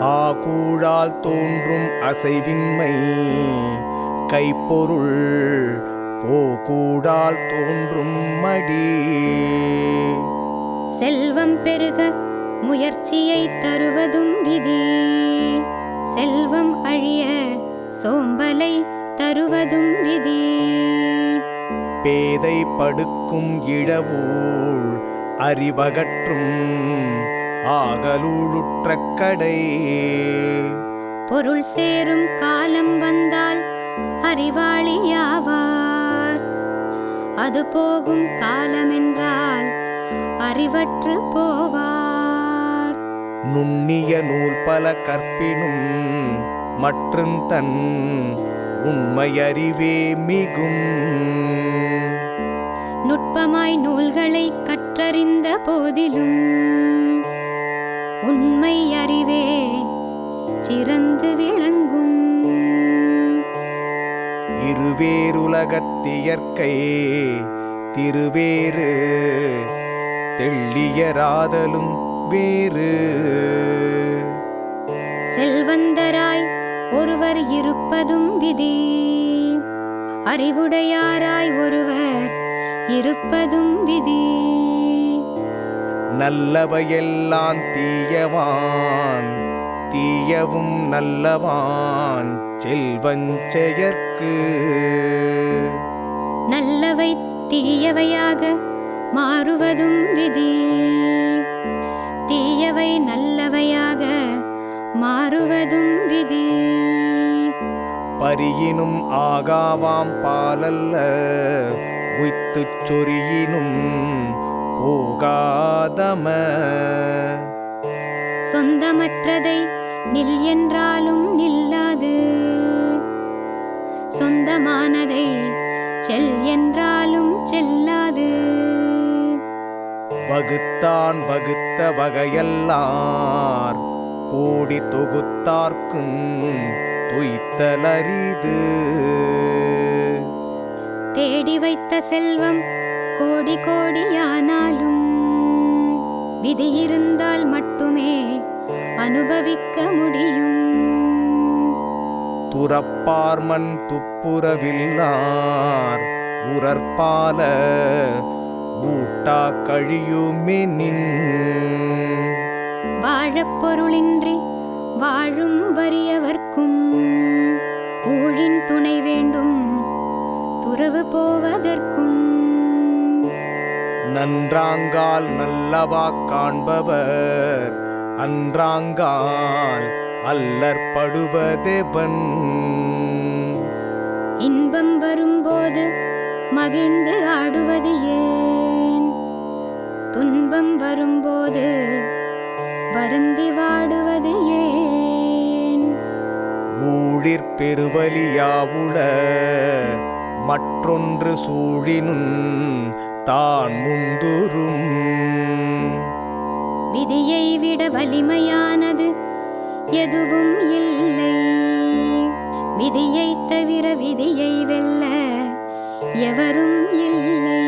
ஆகூழால் தோன்றும் அசைவின்மை கைப்பொருள் போகூடால் தோன்றும் மடி. செல்வம் பெருக முயற்சியை தருவதும் விதி, செல்வம் அழிய சோம்பலை தருவதும் விதி. பேதை படுக்கும் இழவூழ் அறிவகற்றும் ஆகலூழுற்ற கடை. பொருள் சேரும் காலம் வந்தால் அறிவாளியாவார், அது போகும் காலமென்றால் அறிவற்று போவார். நுண்ணிய நூல் பல கற்பினும் மற்றுந் தன் உண்மையறிவே மிகும். நுட்பமாய் நூல்களை கற்றறிந்த போதிலும் உண்மை அறிவே சிறந்து விளங்கும். இருவேறுலகத்தியற்கை திருவேறு தெள்ளியராதலும் வேறு. செல்வந்தராய் ஒருவர் இருப்பதும் விதி, அறிவுடையாராய் ஒருவர் இருப்பதும் விதி. நல்லவையெல்லாம் தீயவான் தீயவும் நல்லவான் செல்வஞ்செயற்கு. நல்லவை தீயவையாக மாறுவதும் விதி, தீயவை நல்லவையாக மாறுவதும் விதி. பரியினும் ஆகாவாம் பாலல்ல உய்த்துச் சொரியினும் போகாதம. சொந்தமற்றதை நில் என்றாலும் நில்லாது, சொந்தமானதை செல் என்றாலும் செல்லாது. வகுத்தான் வகுத்த வகையல்லார் கோடி தொகுத்தார்க்கும் துய்த்தலரிது. தேடி வைத்த செல்வம் கோடி கோடியானாலும் விதியிருந்தால் மட்டுமே அனுபவிக்க முடியும். துறப்பார்மன் துப்புரவில்லார் உரற்பால ஊட்டா கழியுமெனின். வாழப் பொருளின்றி வாழும் வறியவர்க்கும் ஊழின் துணை வேண்டும் துறவு போவதற்கும். நன்றாங்கால் நல்லவா காண்பவர் அன்றாங்கால் அல்லற்படுவதெவன். இன்பம் வரும்போது மகிழ்ந்து ஆடுவது ஏன், துன்பம் வரும்போது வருந்தி வாடுவது ஏன். ஊழிற் பெருவலியாவுள மற்றொன்று சூழினும் தான் முந்துரும். விதியை விட வலிமையானது எதுவும் இல்லை, விதியை தவிர விதியை வெல்ல எவரும் இல்லை.